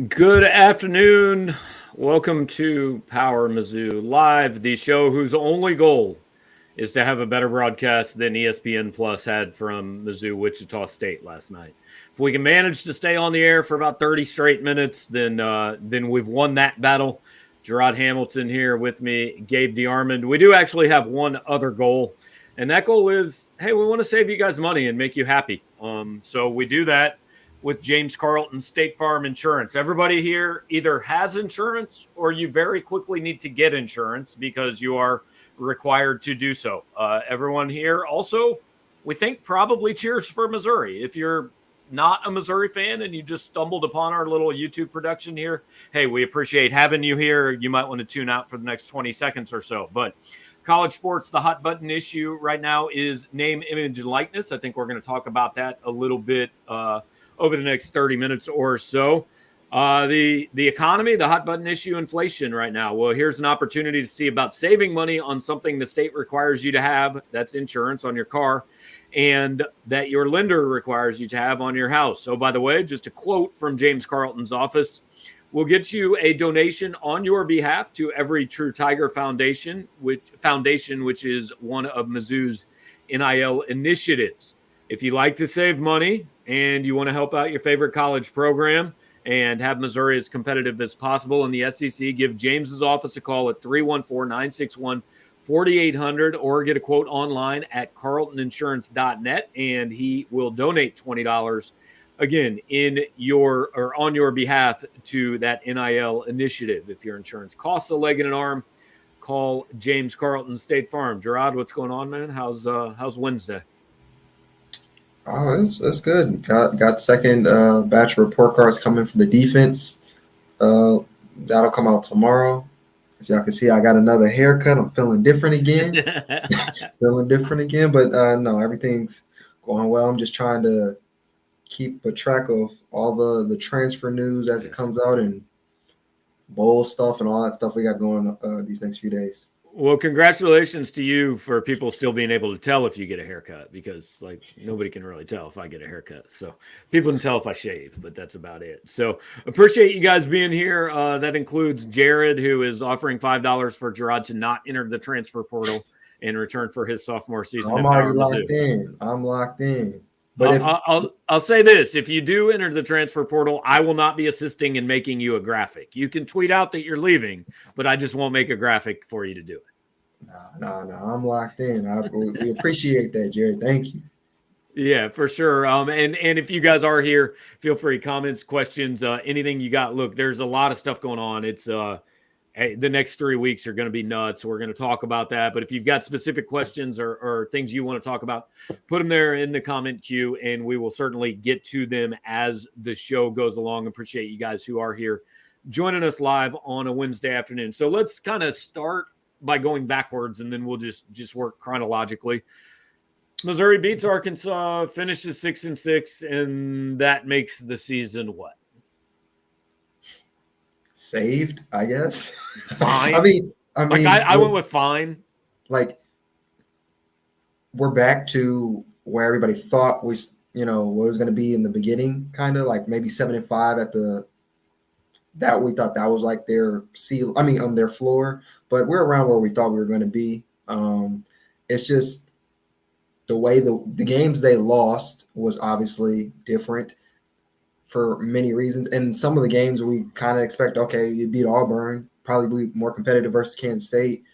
Good afternoon. Welcome to PowerMizzou Live, the show whose only goal is to have a better broadcast than ESPN Plus had from Mizzou, Wichita State last night. If we can manage to stay on the air for about 30 straight minutes, then we've won that battle. Jarod Hamilton here with me, Gabe DeArmond. We do actually have one other goal, and that goal is, hey, we want to save you guys money and make you happy. So we do that with James Carlton State Farm Insurance. Everybody here either has insurance or you very quickly need to get insurance because you are required to do so. Everyone here also, we think, probably cheers for Missouri. If you're not a Missouri fan and you just stumbled upon our little YouTube production here, hey, we appreciate having you here. You might want to tune out for the next 20 seconds or so. But college sports, the hot button issue right now is name, image, and likeness. I think we're going to talk about that a little bit over the next 30 minutes or so. The economy, the hot button issue, inflation right now. Well, here's an opportunity to see about saving money on something the state requires you to have. That's insurance on your car, and that your lender requires you to have on your house. So, by the way, just a quote from James Carlton's office: "We'll get you a donation on your behalf to Every True Tiger Foundation, which is one of Mizzou's NIL initiatives. If you like to save money and you want to help out your favorite college program and have Missouri as competitive as possible in the SEC, give James's office a call at 314-961-4800 or get a quote online at carltoninsurance.net, and he will donate $20 again on your behalf to that NIL initiative. If your insurance costs a leg and an arm, call James Carlton State Farm. Jarod, what's going on, man? How's Wednesday? Oh, it's good. Got second batch of report cards coming from the defense. That'll come out tomorrow. As y'all can see, I got another haircut. I'm feeling different again. But no, everything's going well. I'm just trying to keep a track of all the transfer news as it comes out and bowl stuff and all that stuff we got going these next few days. Well, congratulations to you for people still being able to tell if you get a haircut, because like nobody can really tell if I get a haircut. So people can tell if I shave, but that's about it. So appreciate you guys being here. That includes Jarod, who is offering $5 for Jarod to not enter the transfer portal in return for his sophomore season. I'm already locked in. I'm locked in. But I'll say this: if you do enter the transfer portal, I will not be assisting in making you a graphic. You can tweet out that you're leaving, but I just won't make a graphic for you to do it. No. I'm locked in. We appreciate that, Jarod. Thank you. Yeah, for sure. And if you guys are here, feel free, comments, questions, anything you got. Look, there's a lot of stuff going on. It's the next 3 weeks are going to be nuts. We're going to talk about that. But if you've got specific questions or things you want to talk about, put them there in the comment queue, and we will certainly get to them as the show goes along. Appreciate you guys who are here joining us live on a Wednesday afternoon. So let's kind of start by going backwards, and then we'll just work chronologically. Missouri beats Arkansas, finishes 6-6, and that makes the season what? Saved, I guess. Fine. I mean, I went with fine. Like, we're back to where everybody thought was, what it was going to be in the beginning, kind of like maybe 7-5 that we thought that was like their on their floor, but we're around where we thought we were going to be. It's just the way the games they lost was obviously different for many reasons. And some of the games we kind of expect, okay, you beat Auburn, probably be more competitive versus Kansas State.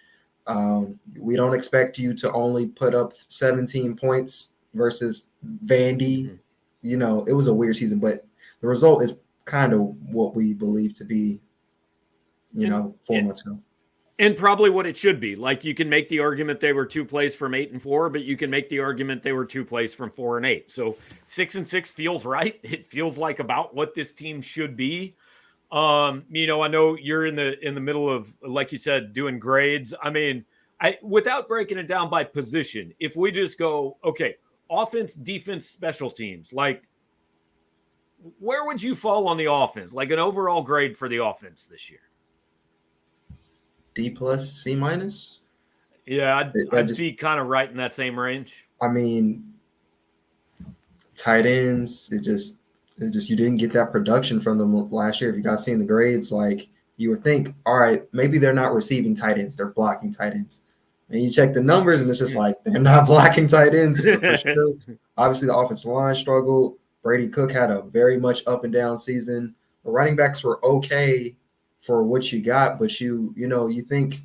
We don't expect you to only put up 17 points versus Vandy. Mm-hmm. It was a weird season, but the result is kind of what we believe to be, 4 months ago. And probably what it should be. Like, you can make the argument they were 2 plays from 8-4, but you can make the argument they were 2 plays from 4-8. So 6-6 feels right. It feels like about what this team should be. I know you're in the middle of, like you said, doing grades. I mean, without breaking it down by position, if we just go, okay, offense, defense, special teams, like, where would you fall on the offense? Like an overall grade for the offense this year? D+, C-. Yeah, I'd be kind of right in that same range. I mean, tight ends, it just It just you didn't get that production from them last year. If you guys seen the grades, like you would think, all right, maybe they're not receiving tight ends, they're blocking tight ends. And you check the numbers, and it's just like they're not blocking tight ends for sure. Obviously, the offensive line struggled. Brady Cook had a very much up and down season. The running backs were okay for what you got, but you think,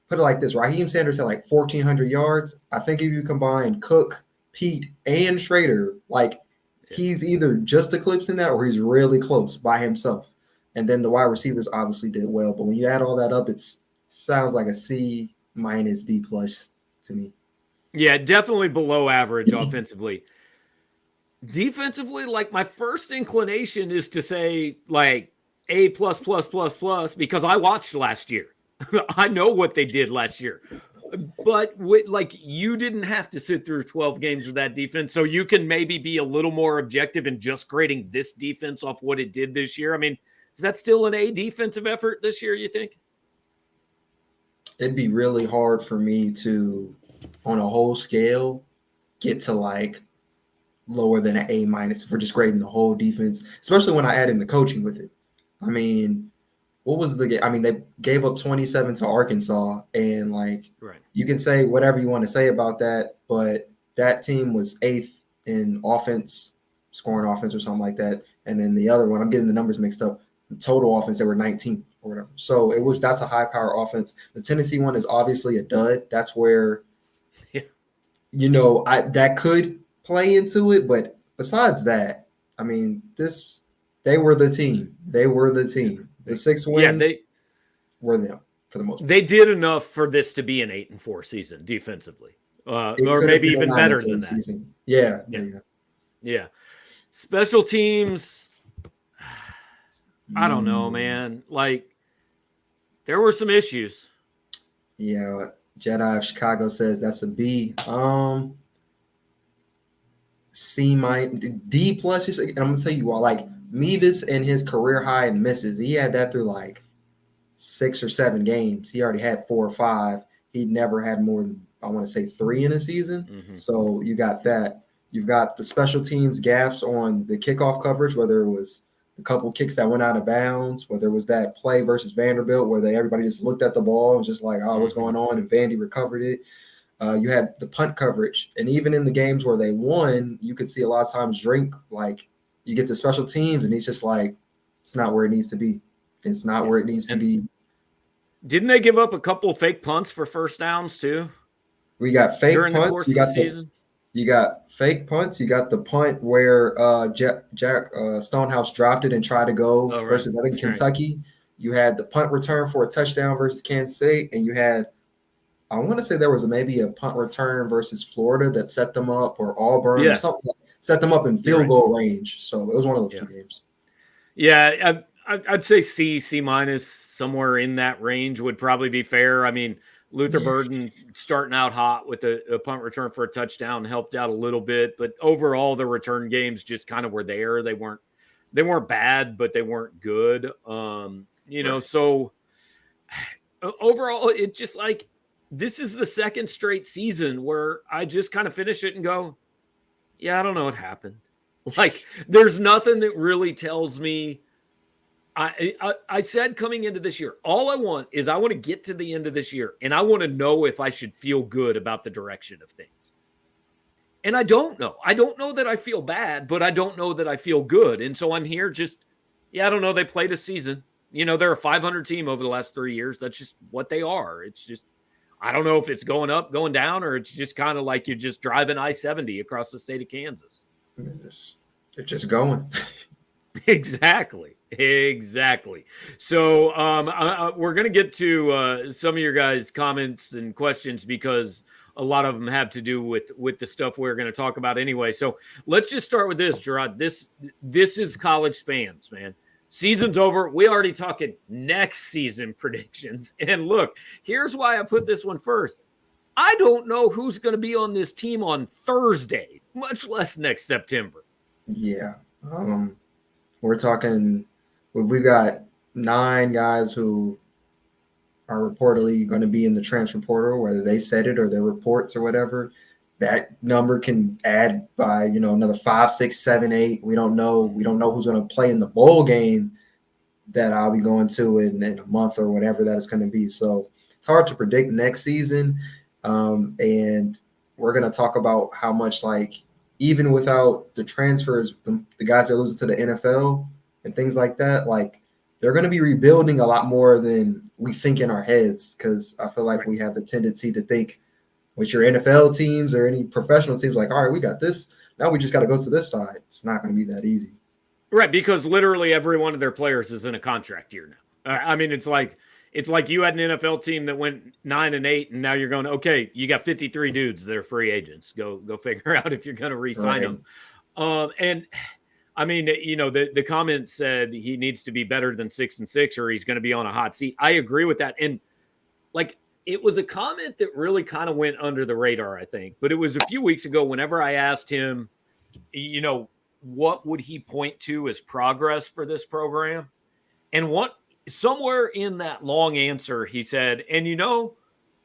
put it like this: Raheem Sanders had like 1,400 yards. I think if you combine Cook, Pete, and Schrader, like he's either just eclipsing that or he's really close by himself. And then the wide receivers obviously did well, but when you add all that up, it sounds like a C- D+ to me. Yeah, definitely below average offensively. Defensively, like my first inclination is to say like A++++ because I watched last year. I know what they did last year. But like you didn't have to sit through 12 games with that defense, so you can maybe be a little more objective in just grading this defense off what it did this year. I mean, is that still an A defensive effort this year, you think? It'd be really hard for me to, on a whole scale, get to like lower than an A- if we're just grading the whole defense, especially when I add in the coaching with it. I mean, what was the game? I mean, they gave up 27 to Arkansas, and like Right. you can say whatever you want to say about that, but that team was 8th in offense, scoring offense or something like that. And then the other one, I'm getting the numbers mixed up. Total offense, they were 19th or whatever. So that's a high power offense. The Tennessee one is obviously a dud. That's where, Yeah. that could play into it. But besides that, I mean, they were the team. They were the team. The 6 wins were them for the most part. They did enough for this to be an 8-4 season defensively, or maybe even better than that. Season. Yeah. Yeah. Special teams, I don't know, man. Like, there were some issues. Yeah, Jedi of Chicago says that's a B. C-, D+. And I'm gonna tell you what, like Mevis and his career high in misses, he had that through like 6 or 7 games. He already had 4 or 5. He'd never had more than, I want to say, 3 in a season. Mm-hmm. So you got that. You've got the special teams gaffes on the kickoff coverage, whether it was a couple kicks that went out of bounds, whether it was that play versus Vanderbilt where everybody just looked at the ball and was just like, oh, what's going on? And Vandy recovered it. You had the punt coverage. And even in the games where they won, you could see a lot of times Drink, like, you get to special teams and he's just like, it's not where it needs to be. It's not where it needs to be. Didn't they give up a couple of fake punts for first downs too? We got fake during punts. The course of the season. You got fake punts. You got the punt where Jack Stonehouse dropped it and tried to go versus, I think, Kentucky. Right. You had the punt return for a touchdown versus Kansas State, and you had, I want to say there was maybe a punt return versus Florida that set them up, or Auburn or something that set them up in field goal range. So it was one of those 2 games. Yeah, I'd say C-, somewhere in that range would probably be fair. I mean, Luther Burden starting out hot with a punt return for a touchdown helped out a little bit, but overall the return games just kind of were there. They weren't bad, but they weren't good. So overall it just like, this is the second straight season where I just kind of finish it and go, yeah, I don't know what happened. Like, there's nothing that really tells me. I said coming into this year, all I want to get to the end of this year, and I want to know if I should feel good about the direction of things. And I don't know. I don't know that I feel bad, but I don't know that I feel good. And so I'm here just, I don't know. They played a season. They're a 500 team over the last 3 years. That's just what they are. It's just, I don't know if it's going up, going down, or it's just kind of like you're just driving I-70 across the state of Kansas. They're just going. Exactly. So we're going to get to some of your guys' comments and questions because a lot of them have to do with the stuff we're going to talk about anyway. So let's just start with this, Jarod. This is college spans, man. Season's over. We already talking next season predictions. And look, here's why I put this one first. I don't know who's going to be on this team on Thursday, much less next September. Yeah. We're talking, we got 9 guys who are reportedly going to be in the transfer portal, whether they said it or their reports or whatever. that number can add by, another 5, 6, 7, 8. We don't know. We don't know who's going to play in the bowl game that I'll be going to in a month or whatever that is going to be. So it's hard to predict next season. And we're going to talk about how much, like, even without the transfers, the guys that are losing to the NFL and things like that, like, they're going to be rebuilding a lot more than we think in our heads, because I feel like we have the tendency to think with your NFL teams or any professional teams, like, all right, we got this. Now we just got to go to this side. It's not going to be that easy. Right, because literally every one of their players is in a contract year now. I mean, it's like you had an NFL team that went 9-8, and now you're going, okay, you got 53 dudes that are free agents. Go figure out if you're going to re-sign them. And I mean, the comment said he needs to be better than 6-6, or he's going to be on a hot seat. I agree with that, and like, it was a comment that really kind of went under the radar, I think. But it was a few weeks ago whenever I asked him, what would he point to as progress for this program? And somewhere in that long answer, he said, and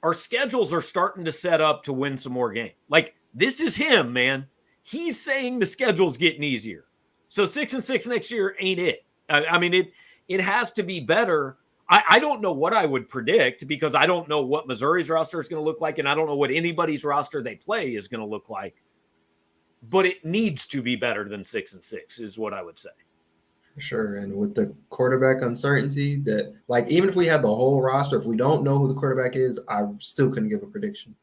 our schedules are starting to set up to win some more games. Like, this is him, man. He's saying the schedule's getting easier. So 6-6 next year ain't it. I mean, it has to be better. I don't know what I would predict, because I don't know what Missouri's roster is going to look like, and I don't know what anybody's roster they play is going to look like. But it needs to be better than 6-6 is what I would say. For sure. And with the quarterback uncertainty, that, like, even if we have the whole roster, if we don't know who the quarterback is, I still couldn't give a prediction.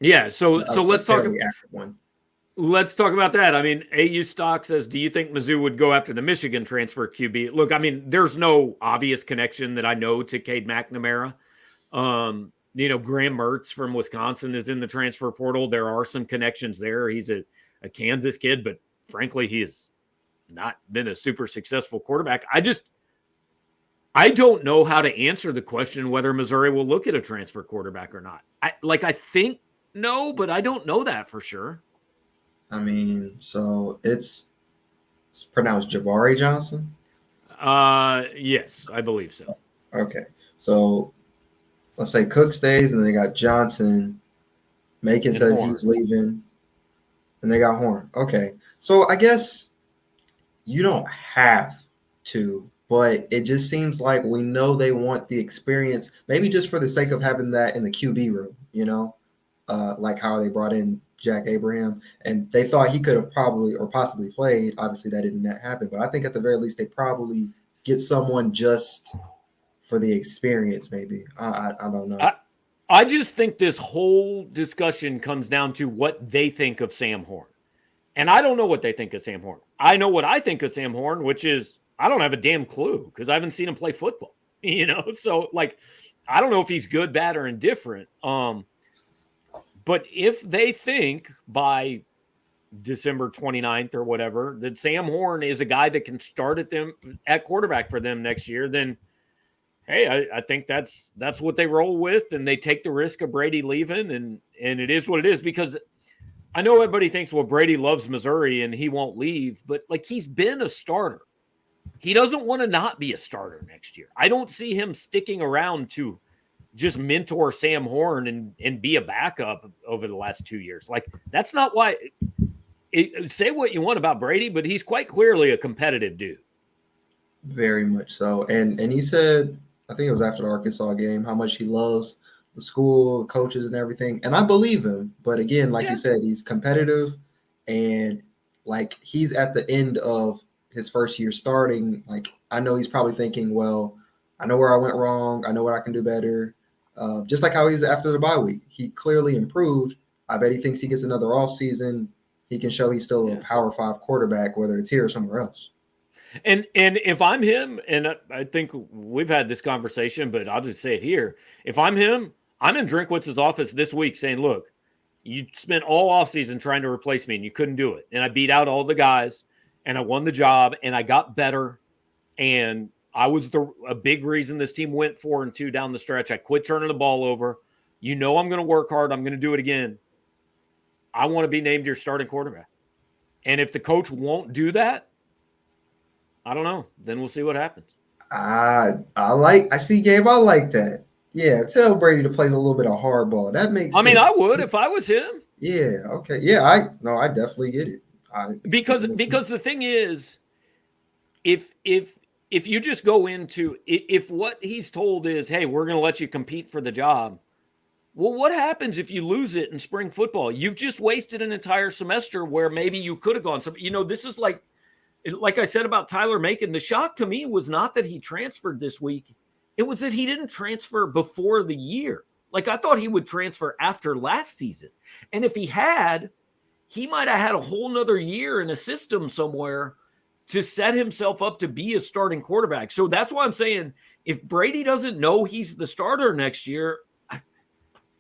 Yeah. So let's talk. One. Let's talk about that. I mean, AU Stock says, do you think Mizzou would go after the Michigan transfer QB? Look, I mean, there's no obvious connection that I know to Cade McNamara. Graham Mertz from Wisconsin is in the transfer portal. There are some connections there. He's a Kansas kid, but frankly, he has not been a super successful quarterback. I don't know how to answer the question whether Missouri will look at a transfer quarterback or not. I think no, but I don't know that for sure. I mean, so it's pronounced Jabari Johnson? Yes, I believe so. Okay. So let's say Cook stays, and they got Johnson. Macon said he's leaving, and they got Horn. Okay. So I guess you don't have to, but it just seems like we know they want the experience, maybe just for the sake of having that in the QB room, like how they brought in Jack Abraham, and they thought he could have probably or possibly played. Obviously, that didn't happen, but I think at the very least they probably get someone just for the experience. Maybe I don't know. I just think this whole discussion comes down to what they think of Sam Horn, and I don't know what they think of Sam Horn. I know what I think of Sam Horn, which is I don't have a damn clue because I haven't seen him play football. So like I don't know if he's good, bad, or indifferent. But if they think by December 29th or whatever that Sam Horn is a guy that can start at quarterback for them next year, then hey, I think that's what they roll with, and they take the risk of Brady leaving, and it is what it is. Because I know everybody thinks, well, Brady loves Missouri and he won't leave, but like he's been a starter. He doesn't want to not be a starter next year. I don't see him sticking around to just mentor Sam Horn and be a backup over the last 2 years. Like, that's not why say what you want about Brady, but he's quite clearly a competitive dude. Very much so. And he said, I think it was after the Arkansas game, how much he loves the school, the coaches, and everything. And I believe him. But again, like you said, he's competitive, and like he's at the end of his first year starting. Like, I know he's probably thinking, well, I know where I went wrong. I know what I can do better. Just like how he's after the bye week. He clearly improved. I bet he thinks he gets another offseason. He can show he's still a Power 5 quarterback, whether it's here or somewhere else. And if I'm him, and I think we've had this conversation, but I'll just say it here. If I'm him, I'm in Drinkwitz's office this week saying, look, you spent all offseason trying to replace me, and you couldn't do it. And I beat out all the guys, and I won the job, and I got better, and I was a big reason this team went 4-2 down the stretch. I quit turning the ball over. I'm going to work hard. I'm going to do it again. I want to be named your starting quarterback. And if the coach won't do that, I don't know. Then we'll see what happens. I see, Gabe. I like that. Yeah, tell Brady to play a little bit of hardball. That makes sense. I would if I was him. Yeah. Okay. Yeah. I definitely get it. Because the thing is, if you just go into if what he's told is, hey, we're going to let you compete for the job. Well, what happens if you lose it in spring football? You've just wasted an entire semester where maybe you could have gone some. This is like I said about Tyler Macon. The shock to me was not that he transferred this week; it was that he didn't transfer before the year. Like, I thought he would transfer after last season, and if he had, he might have had a whole nother year in a system somewhere to set himself up to be a starting quarterback. So that's why I'm saying, if Brady doesn't know he's the starter next year,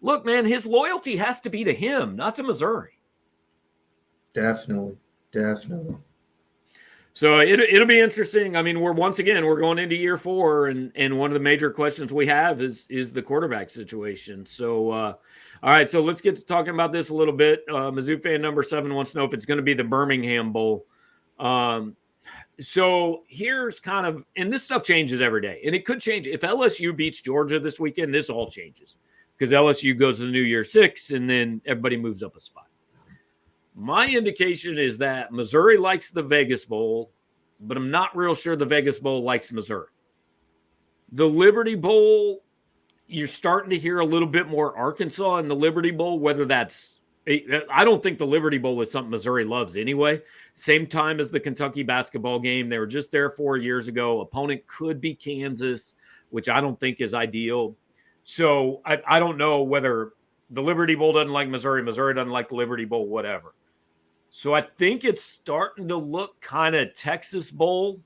look, man, his loyalty has to be to him, not to Missouri. Definitely. So it'll be interesting. I mean, we're going into year 4, and one of the major questions we have is the quarterback situation. So, all right, so let's get to talking about this a little bit. Mizzou fan number 7 wants to know if it's going to be the Birmingham Bowl. So here's kind of, and this stuff changes every day, and it could change. If LSU beats Georgia this weekend, this all changes because LSU goes to the New Year 6, and then everybody moves up a spot. My indication is that Missouri likes the Vegas Bowl, but I'm not real sure the Vegas Bowl likes Missouri. The Liberty Bowl, you're starting to hear a little bit more Arkansas in the Liberty Bowl, whether that's – I don't think the Liberty Bowl is something Missouri loves anyway. Same time as the Kentucky basketball game. They were just there 4 years ago. Opponent could be Kansas, which I don't think is ideal. So I don't know whether the Liberty Bowl doesn't like Missouri, Missouri doesn't like the Liberty Bowl, whatever. So I think it's starting to look kind of Texas Bowl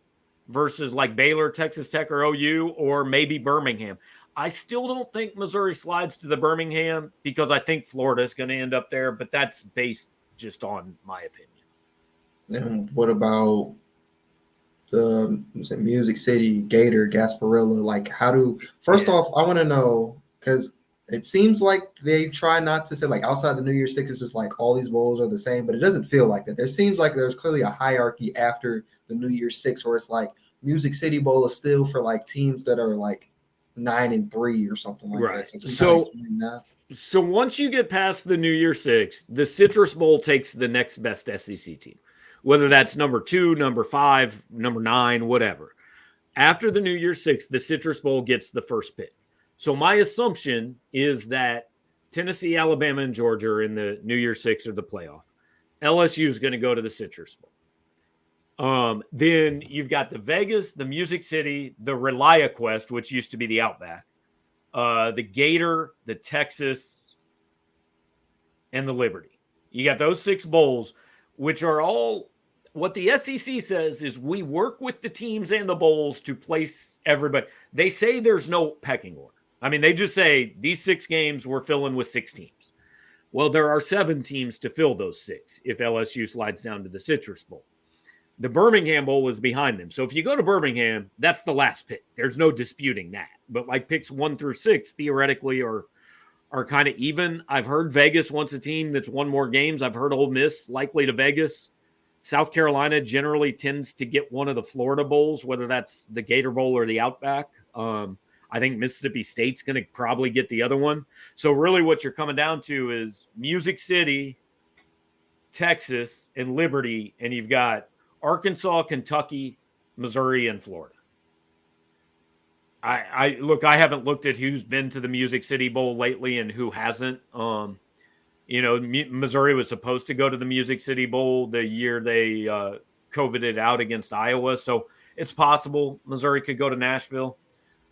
versus like Baylor, Texas Tech, or OU, or maybe Birmingham. I still don't think Missouri slides to the Birmingham because I think Florida is going to end up there, but that's based just on my opinion. And what about the Music City, Gator, Gasparilla? Like, first off, I want to know, because it seems like they try not to say, like, outside the New Year's 6, it's just like all these bowls are the same, but it doesn't feel like that. There seems like there's clearly a hierarchy after the New Year's 6 where it's like Music City Bowl is still for like teams that are like 9-3 or something like right. that. So once you get past the New Year's 6, the Citrus Bowl takes the next best SEC team, whether that's number 2, number 5, number 9, whatever. After the New Year's 6, the Citrus Bowl gets the first pick. So my assumption is that Tennessee, Alabama, and Georgia are in the New Year's 6 or the playoff. LSU is going to go to the Citrus Bowl. Then you've got the Vegas, the Music City, the ReliaQuest, which used to be the Outback, the Gator, the Texas, and the Liberty. You got those 6 bowls, which are all what the SEC says is we work with the teams and the bowls to place everybody. They say there's no pecking order. I mean, they just say these 6 games we're filling with 6 teams. Well, there are 7 teams to fill those 6 if LSU slides down to the Citrus Bowl. The Birmingham Bowl is behind them. So if you go to Birmingham, that's the last pick. There's no disputing that. But like picks 1 through 6 theoretically are kind of even. I've heard Vegas wants a team that's won more games. I've heard Ole Miss likely to Vegas. South Carolina generally tends to get one of the Florida Bowls, whether that's the Gator Bowl or the Outback. I think Mississippi State's going to probably get the other one. So really what you're coming down to is Music City, Texas, and Liberty, and you've got Arkansas, Kentucky, Missouri, and Florida. I haven't looked at who's been to the Music City Bowl lately and who hasn't. Missouri was supposed to go to the Music City Bowl the year they COVIDed out against Iowa. So it's possible Missouri could go to Nashville.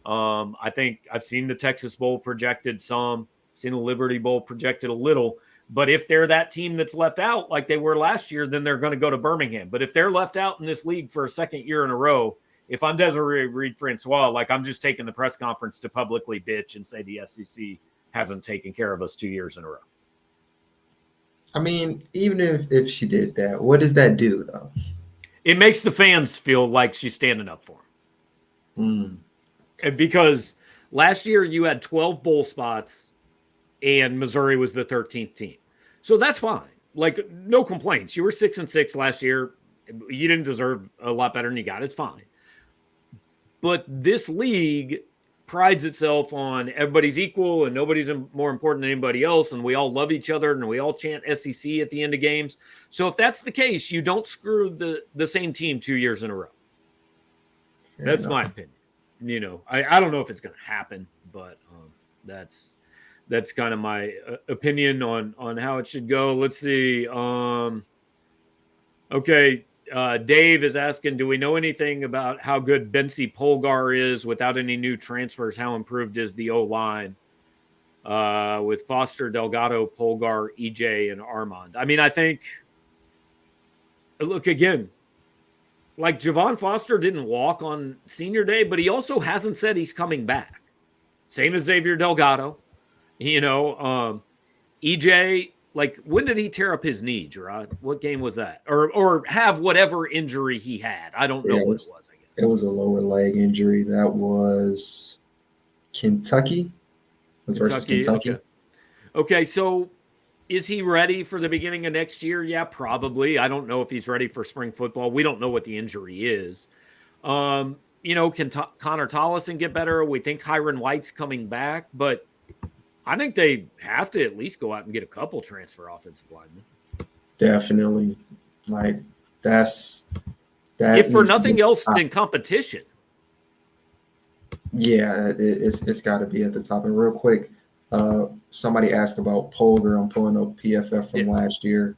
I think I've seen the Texas Bowl projected some, seen the Liberty Bowl projected a little. But if they're that team that's left out like they were last year, then they're going to go to Birmingham. But if they're left out in this league for a second year in a row, if I'm Desiree Reed-Francois, like I'm just taking the press conference to publicly bitch and say the SEC hasn't taken care of us 2 years in a row. I mean, even if she did that, what does that do, though? It makes the fans feel like she's standing up for them. Because last year you had 12 bowl spots and Missouri was the 13th team. So that's fine. Like, no complaints. You were 6-6 last year. You didn't deserve a lot better than you got. It's fine. But this league prides itself on everybody's equal and nobody's more important than anybody else, and we all love each other and we all chant SEC at the end of games. So if that's the case, you don't screw the same team 2 years in a row. That's my opinion. You know, I don't know if it's going to happen, but that's kind of my opinion on how it should go. Let's see. Okay. Dave is asking, do we know anything about how good Bensi Polgar is without any new transfers? How improved is the O-line with Foster, Delgado, Polgar, EJ, and Armand? I mean, I think, look, again, like Javon Foster didn't walk on senior day, but he also hasn't said he's coming back. Same as Xavier Delgado. You know, EJ, like, when did he tear up his knee, Jarod? What game was that? Or have whatever injury he had? I don't know what it was, I guess. It was a lower leg injury. That was Kentucky. Versus Kentucky. Okay, so is he ready for the beginning of next year? Yeah, probably. I don't know if he's ready for spring football. We don't know what the injury is. You know, can Connor Tollison get better? We think Kyron White's coming back, but I think they have to at least go out and get a couple transfer offensive linemen. Definitely. Like, that. If for nothing else than competition. Yeah, it's got to be at the top. And real quick, somebody asked about Polgar. I'm pulling up PFF from last year.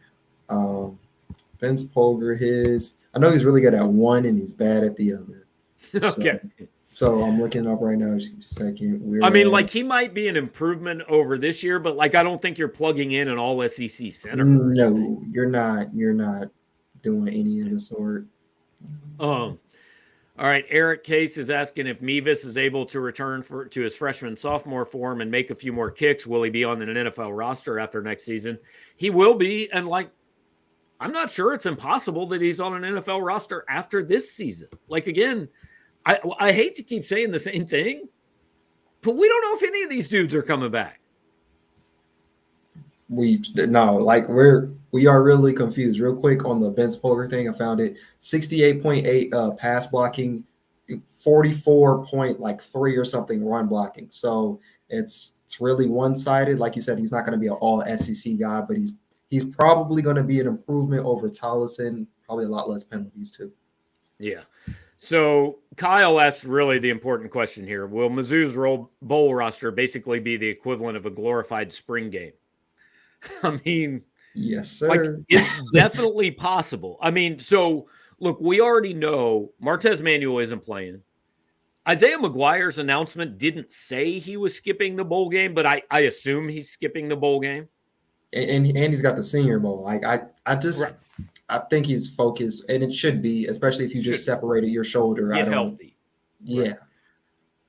Vince Polgar, I know he's really good at one and he's bad at the other. Okay. So I'm looking up right now. Just a second. I mean, like, he might be an improvement over this year, but like, I don't think you're plugging in an all SEC center. No, you're not. You're not doing any of the sort. All right. Eric Case is asking if Mevis is able to return to his freshman sophomore form and make a few more kicks. Will he be on an NFL roster after next season? He will be. And like, I'm not sure it's impossible that he's on an NFL roster after this season. Like, again, I hate to keep saying the same thing, but we don't know if any of these dudes are coming back. We are really confused. Real quick on the Vince Polgar thing, I found it 68.8 pass blocking, 44.3 or something run blocking. So it's really one-sided. Like you said, he's not going to be an all SEC guy, but he's probably going to be an improvement over Tollison. Probably a lot less penalties too. Yeah. So Kyle asks really the important question here. Will Mizzou's bowl roster basically be the equivalent of a glorified spring game? I mean, yes, sir. Like, it's definitely possible. I mean, so look, we already know Martez Manuel isn't playing. Isaiah McGuire's announcement didn't say he was skipping the bowl game, but I assume he's skipping the bowl game. And he's got the Senior Bowl. Like, I think he's focused, and it should be, especially if you just separated your shoulder. Get healthy. Yeah.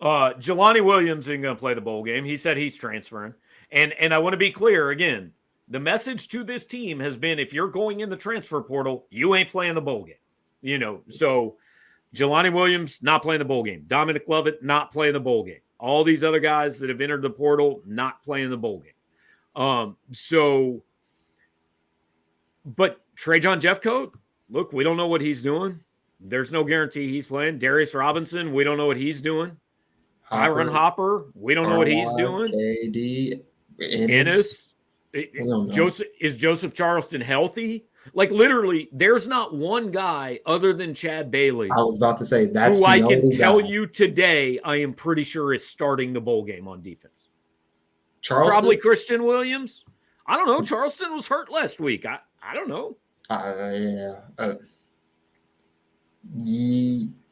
Jelani Williams isn't going to play the bowl game. He said he's transferring. And I want to be clear again. The message to this team has been, if you're going in the transfer portal, you ain't playing the bowl game. You know, so Jelani Williams not playing the bowl game. Dominic Lovett not playing the bowl game. All these other guys that have entered the portal not playing the bowl game. But Trajan Jeffcoat, look, we don't know what he's doing. There's no guarantee he's playing. Darius Robinson, we don't know what he's doing. Tyron Hopper, we don't know what he's doing. KD, Ennis. Joseph Charleston healthy? Like, literally, there's not one guy other than Chad Bailey. I was about to say that's who I can tell you today, I am pretty sure is starting the bowl game on defense. Charleston? Probably Christian Williams. I don't know. Charleston was hurt last week. I don't know.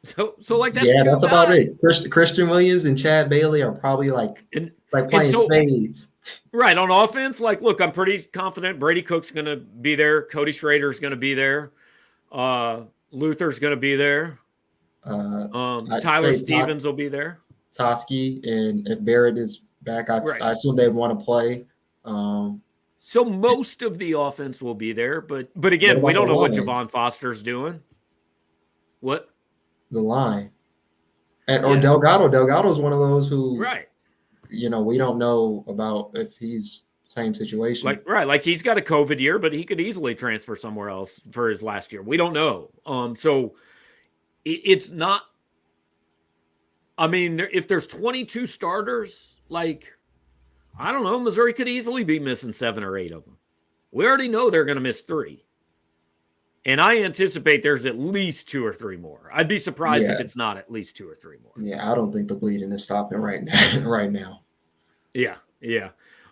So like that's that's about it. Christian Williams and Chad Bailey are probably like playing spades. Right, on offense, like, look, I'm pretty confident Brady Cook's going to be there. Cody Schrader's going to be there. Luther's going to be there. Tyler Stevens will be there. Toski, and if Barrett is back, I assume they'd want to play. So most of the offense will be there, but again, we don't know what Javon Foster's doing. What? The line. Or Delgado. Delgado's one of those who, we don't know about if he's same situation. Like he's got a COVID year, but he could easily transfer somewhere else for his last year. We don't know. So it's not I mean, if there's 22 starters, like, I don't know, Missouri could easily be missing 7 or 8 of them. We already know they're going to miss 3. And I anticipate there's at least 2 or 3 more. I'd be surprised if it's not at least 2 or 3 more. Yeah, I don't think the bleeding is stopping right now. Right now. Yeah.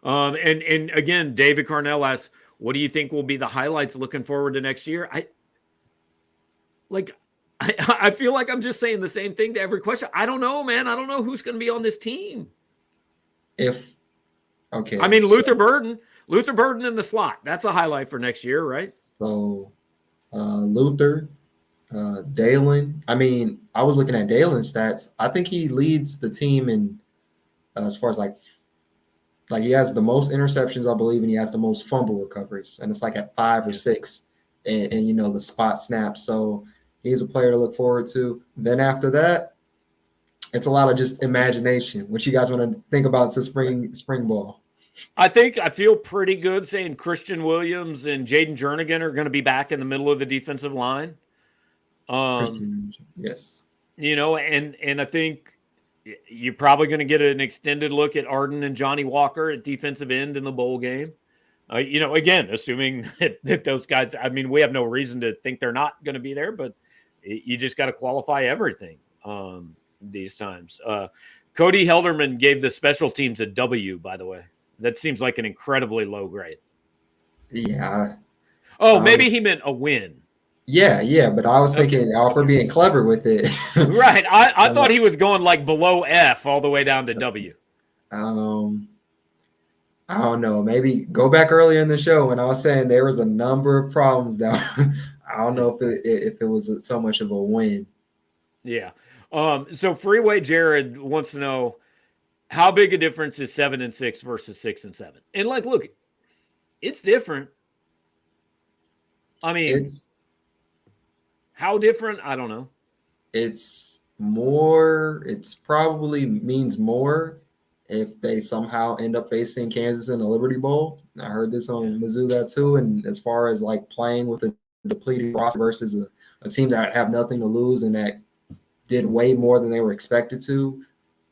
And again, David Carnell asks, what do you think will be the highlights looking forward to next year? I feel like I'm just saying the same thing to every question. I don't know, man. I don't know who's going to be on this team. I mean, Luther Burden in the slot. That's a highlight for next year, right? So Luther, Dalen. I mean, I was looking at Dalen's stats. I think he leads the team in as far as like he has the most interceptions, I believe, and he has the most fumble recoveries, and it's like at 5 or 6, and you know the spot snaps. So he's a player to look forward to. Then after that, it's a lot of just imagination. What you guys want to think about the spring ball? I feel pretty good saying Christian Williams and Jaden Jernigan are going to be back in the middle of the defensive line. Yes. You know, and I think you're probably going to get an extended look at Arden and Johnny Walker at defensive end in the bowl game. You know, again, assuming that those guys, I mean, we have no reason to think they're not going to be there, but you just got to qualify everything these times. Cody Helderman gave the special teams a W, by the way. That seems like an incredibly low grade. Yeah. Oh, maybe he meant a win. Yeah, but I was thinking for being clever with it. Right. I thought he was going like below F all the way down to W. I don't know. Maybe go back earlier in the show when I was saying there was a number of problems that I don't know if it was so much of a win. Yeah. So Freeway Jarod wants to know how big a difference is 7-6 versus 6-7. And like, look, it's different. I mean, how different? I don't know. It's more. It's probably means more if they somehow end up facing Kansas in the Liberty Bowl. I heard this on Mizzou that too. And as far as like playing with a depleted roster versus a team that have nothing to lose and that did way more than they were expected to,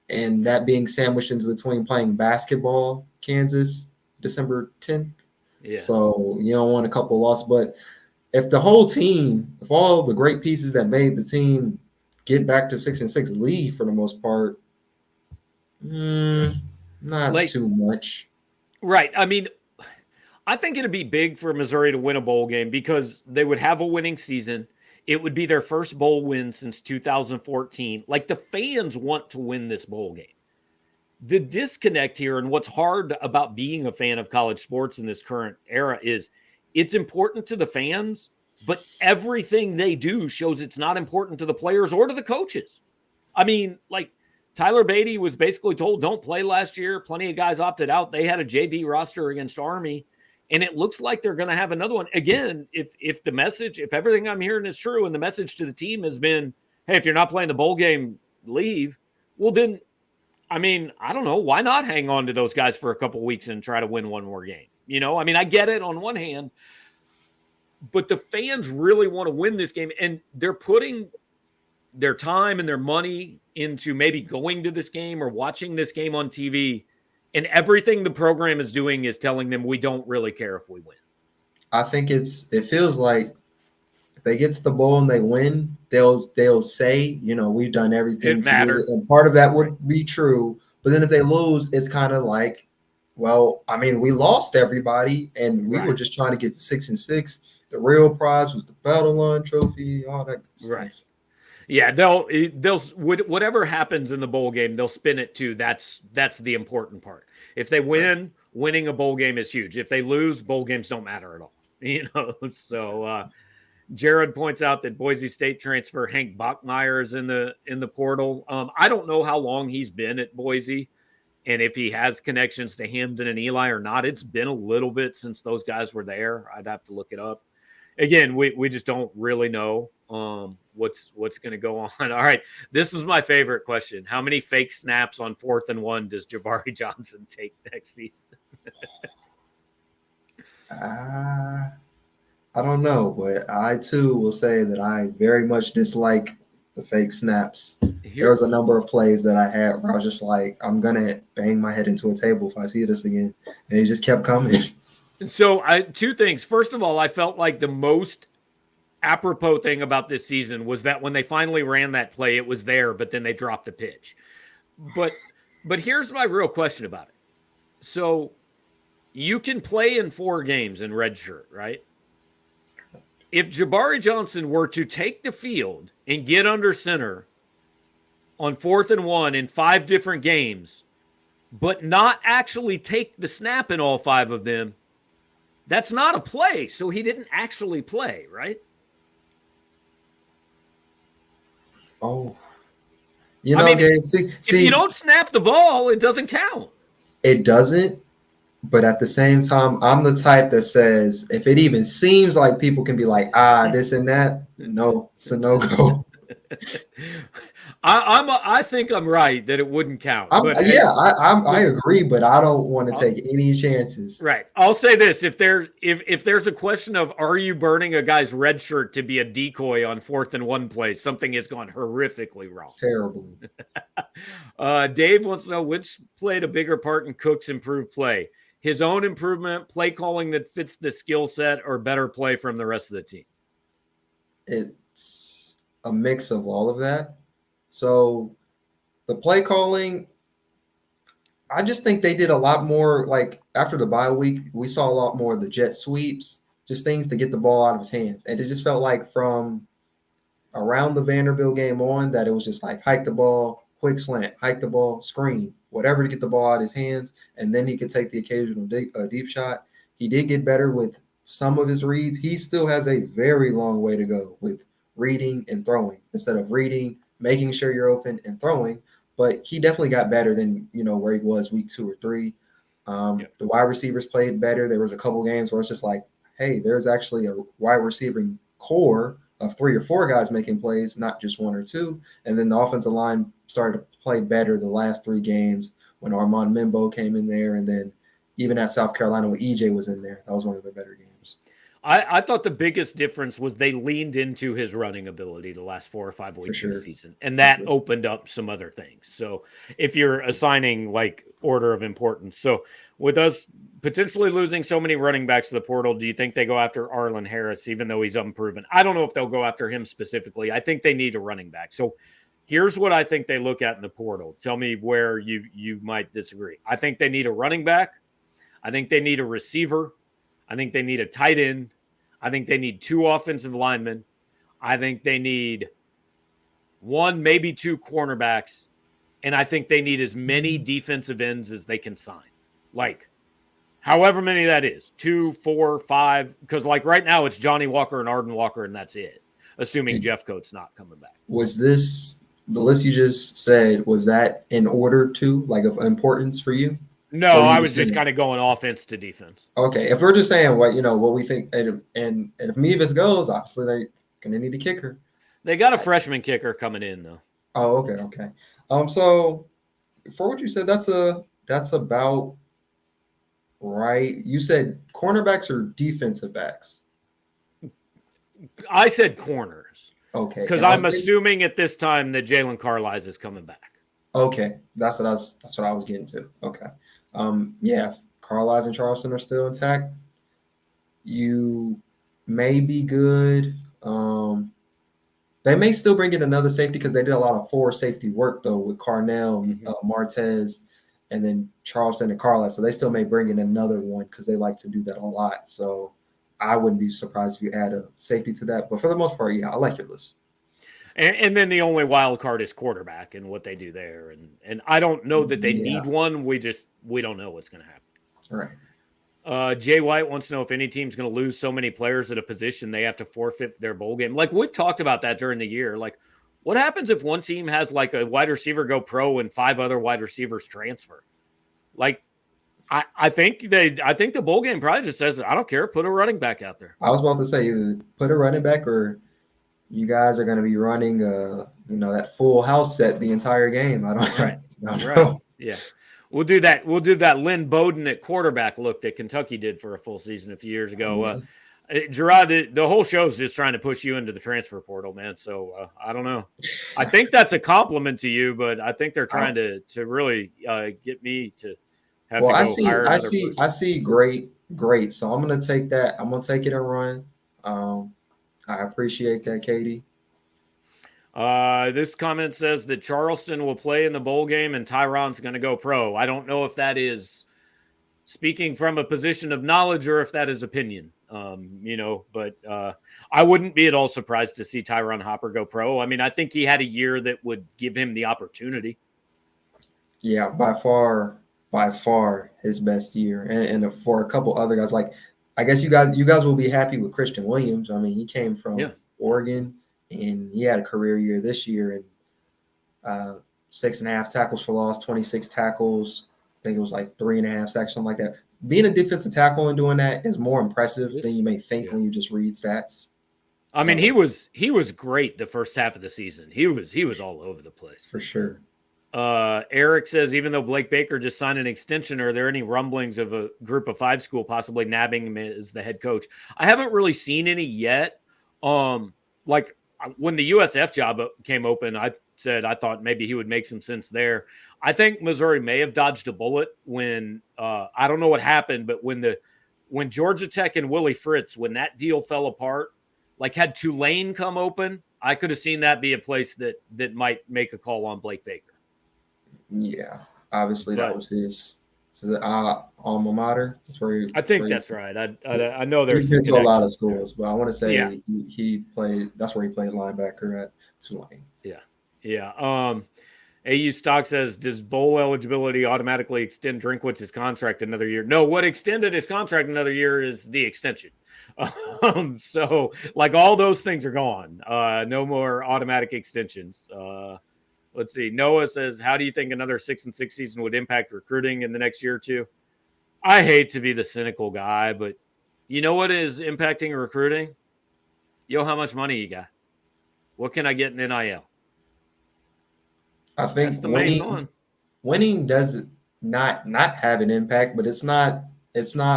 and that being sandwiched in between playing basketball, Kansas, December 10th. Yeah. So you don't want a couple losses, but if the whole team, if all the great pieces that made the team get back to 6-6 leave for the most part, not too much. Right. I mean, I think it'd be big for Missouri to win a bowl game because they would have a winning season. It would be their first bowl win since 2014. Like, the fans want to win this bowl game. The disconnect here and what's hard about being a fan of college sports in this current era is it's important to the fans, but everything they do shows it's not important to the players or to the coaches. I mean, like, Tyler Beatty was basically told don't play last year. Plenty of guys opted out. They had a JV roster against Army, and it looks like they're going to have another one. Again, if the message, if everything I'm hearing is true and the message to the team has been, hey, if you're not playing the bowl game, leave. Well, then, I mean, I don't know. Why not hang on to those guys for a couple of weeks and try to win one more game? You know, I mean, I get it on one hand, but the fans really want to win this game, and they're putting their time and their money into maybe going to this game or watching this game on TV, and everything the program is doing is telling them we don't really care if we win. I think it feels like if they get to the bowl and they win, they'll say, you know, we've done everything It mattered. and part of that would be true. But then if they lose, it's kind of like, well, I mean, we lost everybody and we were just trying to get to 6-6. The real prize was the Battle Line Trophy, all that stuff. Right. Yeah, they'll whatever happens in the bowl game, they'll spin it to that's the important part. If they win, winning a bowl game is huge. If they lose, bowl games don't matter at all. You know, so Jarod points out that Boise State transfer Hank Bachmeyer is in the portal. I don't know how long he's been at Boise and if he has connections to Hamden and Eli or not. It's been a little bit since those guys were there. I'd have to look it up. Again, we just don't really know what's going to go on. All right, this is my favorite question. How many fake snaps on 4th and 1 does Jabari Johnson take next season? I don't know, but I too will say that I very much dislike the fake snaps. There was a number of plays that I had where I was just like, I'm gonna bang my head into a table if I see this again, and it just kept coming. So, two things. First of all, I felt like the most apropos thing about this season was that when they finally ran that play, it was there, but then they dropped the pitch. But here's my real question about it. So, you can play in 4 games in red shirt, right? If Jabari Johnson were to take the field and get under center on 4th and 1 in 5 different games, but not actually take the snap in all 5 of them, that's not a play. So he didn't actually play, right? Oh, Gabe, if you don't snap the ball, it doesn't count. It doesn't. But at the same time, I'm the type that says if it even seems like people can be like, this and that, no, it's a no-go. I think I'm right that it wouldn't count. I agree, but I don't want to take any chances. Right. I'll say this: if there's a question of are you burning a guy's red shirt to be a decoy on 4th and 1 play, something has gone horrifically wrong. Terrible. Dave wants to know which played a bigger part in Cook's improved play: his own improvement, play calling that fits the skill set, or better play from the rest of the team. It's a mix of all of that. So the play calling, I just think they did a lot more. Like after the bye week, we saw a lot more of the jet sweeps, just things to get the ball out of his hands. And it just felt like from around the Vanderbilt game on that it was just like hike the ball, quick slant, hike the ball, screen, whatever to get the ball out of his hands. And then he could take the occasional deep shot. He did get better with some of his reads. He still has a very long way to go with reading and throwing instead of reading, making sure you're open and throwing, but he definitely got better than, where he was week 2 or 3. The wide receivers played better. There was a couple games where it's just like, hey, there's actually a wide receiving core of 3 or 4 guys making plays, not just 1 or 2. And then the offensive line started to play better the last 3 games when Armand Mimbo came in there. And then even at South Carolina when EJ was in there, that was one of the better games. I thought the biggest difference was they leaned into his running ability the last 4 or 5 weeks of the season, and that opened up some other things. So if you're assigning like order of importance, so with us potentially losing so many running backs to the portal, do you think they go after Arlen Harris, even though he's unproven? I don't know if they'll go after him specifically. I think they need a running back. So here's what I think they look at in the portal. Tell me where you might disagree. I think they need a running back. I think they need a receiver. I think they need a tight end. I think they need 2 offensive linemen. I think they need 1, maybe 2 cornerbacks. And I think they need as many defensive ends as they can sign. Like, however many that is. 2, 4, 5. Because, like, right now it's Johnny Walker and Arden Walker, and that's it. Assuming Jeffcoat's not coming back. Was this, the list you just said, was that in order to, like, of importance for you? No, I was just kind of going offense to defense. Okay, if we're just saying what we think, and if Mevis goes, obviously they're gonna need a kicker. They got a freshman kicker coming in though. Oh, okay. So for what you said, that's about right. You said cornerbacks or defensive backs. I said corners. Okay, because I'm assuming at this time that Jalen Carlisle is coming back. Okay, that's what I was getting to. Okay. If Carlisle and Charleston are still intact, you may be good. They may still bring in another safety because they did a lot of 4 safety work, though, with Carnell, Martez, and then Charleston and Carlisle. So they still may bring in another one because they like to do that a lot. So I wouldn't be surprised if you add a safety to that. But for the most part, I like your list. And then the only wild card is quarterback and what they do there. And I don't know that they need one. We don't know what's going to happen. All right. Jay White wants to know if any team's going to lose so many players at a position they have to forfeit their bowl game. Like, we've talked about that during the year. Like, what happens if one team has like a wide receiver go pro and 5 other wide receivers transfer? Like, I think the bowl game probably just says, I don't care, put a running back out there. I was about to say either put a running back or you guys are going to be running, that full house set the entire game. I don't know. Right. Yeah. We'll do that. We'll do that Lynn Bowden at quarterback look that Kentucky did for a full season a few years ago. Jarod, the whole show's just trying to push you into the transfer portal, man. So I don't know. I think that's a compliment to you, but I think they're trying to really get me to have Well, to I go see, hire I another see, person. I see. Great. So I'm gonna take that. I'm gonna take it and run. I appreciate that, Katie. This comment says that Charleston will play in the bowl game and Tyron's going to go pro. I don't know if that is speaking from a position of knowledge or if that is opinion. But I wouldn't be at all surprised to see Tyron Hopper go pro. I mean, I think he had a year that would give him the opportunity. Yeah, by far his best year, and for a couple other guys, like I guess you guys will be happy with Christian Williams. I mean, he came from Oregon, and he had a career year this year, and 6.5 tackles for loss, 26 tackles. I think it was like 3.5 sacks, something like that. Being a defensive tackle and doing that is more impressive than you may think when you just read stats. I mean, he was great the first half of the season. He was all over the place for sure. Eric says, even though Blake Baker just signed an extension, are there any rumblings of a group of 5 school possibly nabbing him as the head coach? I haven't really seen any yet. Like when the USF job came open, I said I thought maybe he would make some sense there. I think Missouri may have dodged a bullet when I don't know what happened, but when Georgia Tech and Willie Fritz, when that deal fell apart, like had Tulane come open, I could have seen that be a place that might make a call on Blake Baker. Yeah, obviously that was his alma mater. That's where I think that's right. I know there's been to a lot of schools, but I want to say he played. That's where he played linebacker at Tulane. Yeah. AU Stock says, does bowl eligibility automatically extend Drinkwitz's contract another year? No, what extended his contract another year is the extension. So like all those things are gone. No more automatic extensions. Let's see. Noah says, how do you think another 6-6 season would impact recruiting in the next year or two? I hate to be the cynical guy, but you know what is impacting recruiting? How much money you got? What can I get in NIL? I think that's the main one. Winning does not have an impact, but it's not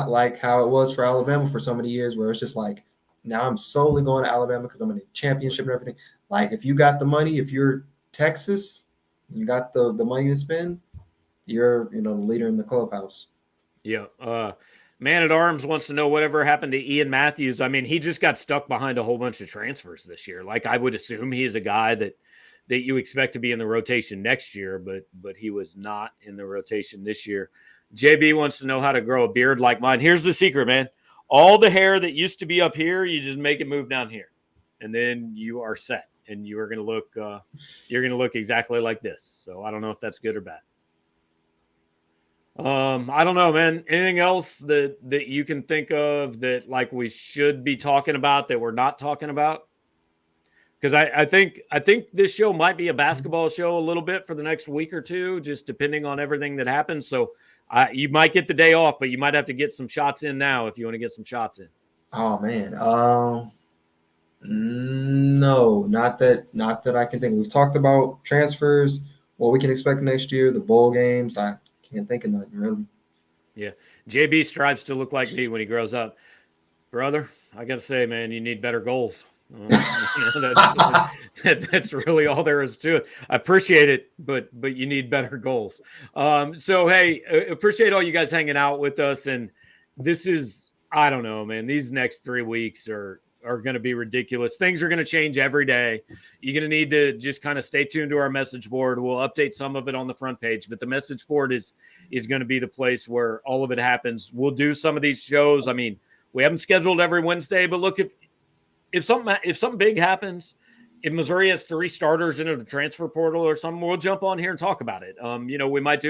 like how it was for Alabama for so many years, where it's just like, now I'm solely going to Alabama because I'm in a championship and everything. Like if you got the money, if you're Texas, you got the money to spend, you're the leader in the clubhouse. Yeah. Man at Arms wants to know whatever happened to Ian Matthews. I mean, he just got stuck behind a whole bunch of transfers this year. Like I would assume he's a guy that you expect to be in the rotation next year, but he was not in the rotation this year. JB wants to know how to grow a beard like mine. Here's the secret, man. All the hair that used to be up here, you just make it move down here, and then you are set. And you are going to look, you're going to look exactly like this. So I don't know if that's good or bad. I don't know, man. Anything else that you can think of that like we should be talking about that we're not talking about? Because I think this show might be a basketball show a little bit for the next week or two, just depending on everything that happens. So you might get the day off, but you might have to get some shots in now if you want to get some shots in. Oh man. No, not that I can think. We've talked about transfers, what we can expect next year, the bowl games. I can't think of nothing really. Yeah. JB strives to look like me when he grows up. Brother, I got to say, man, you need better goals. That's really all there is to it. I appreciate it, but you need better goals. So, hey, appreciate all you guys hanging out with us. And this is, I don't know, man, these next 3 weeks are going to be ridiculous. Things are going to change every day. You're going to need to just kind of stay tuned to our message board. We'll update some of it on the front page, but the message board is going to be the place where all of it happens. We'll do some of these shows. I mean, we haven't scheduled every Wednesday, but look, if something big happens, if Missouri has 3 starters into the transfer portal or something, we'll jump on here and talk about it. We might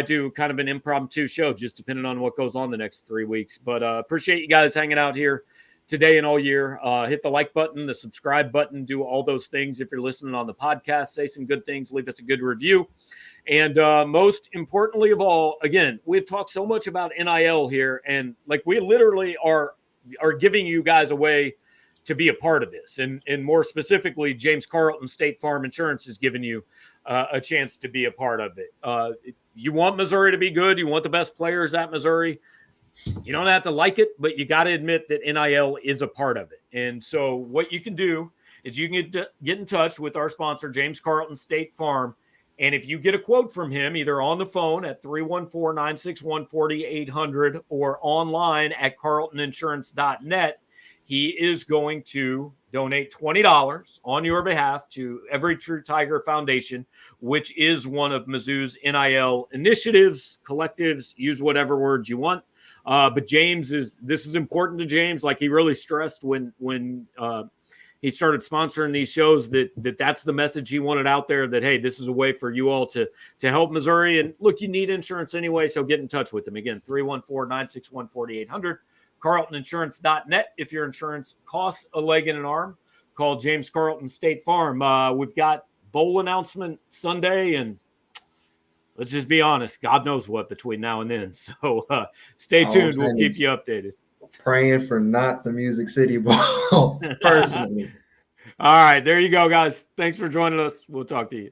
do kind of an impromptu show, just depending on what goes on the next 3 weeks. But appreciate you guys hanging out here today and all year. Hit the like button, the subscribe button, do all those things. If you're listening on the podcast, say some good things, leave us a good review. And most importantly of all, again, we've talked so much about NIL here, and like we literally are giving you guys a way to be a part of this. And more specifically, James Carlton State Farm Insurance has given you a chance to be a part of it. You want Missouri to be good. You want the best players at Missouri. You don't have to like it, but you got to admit that NIL is a part of it. And so what you can do is you can get in touch with our sponsor, James Carlton State Farm. And if you get a quote from him, either on the phone at 314-961-4800 or online at carltoninsurance.net, he is going to donate $20 on your behalf to Every True Tiger Foundation, which is one of Mizzou's NIL initiatives, collectives, use whatever words you want. But this is important to James. Like, he really stressed when he started sponsoring these shows that's the message he wanted out there, that, hey, this is a way for you all to help Missouri. And look, you need insurance anyway, so get in touch with them. Again, 314-961-4800, carltoninsurance.net. If your insurance costs a leg and an arm, call James Carlton State Farm. We've got bowl announcement Sunday, and let's just be honest, God knows what between now and then. So stay tuned. We'll keep you updated. Praying for not the Music City Bowl, personally. All right, there you go, guys. Thanks for joining us. We'll talk to you.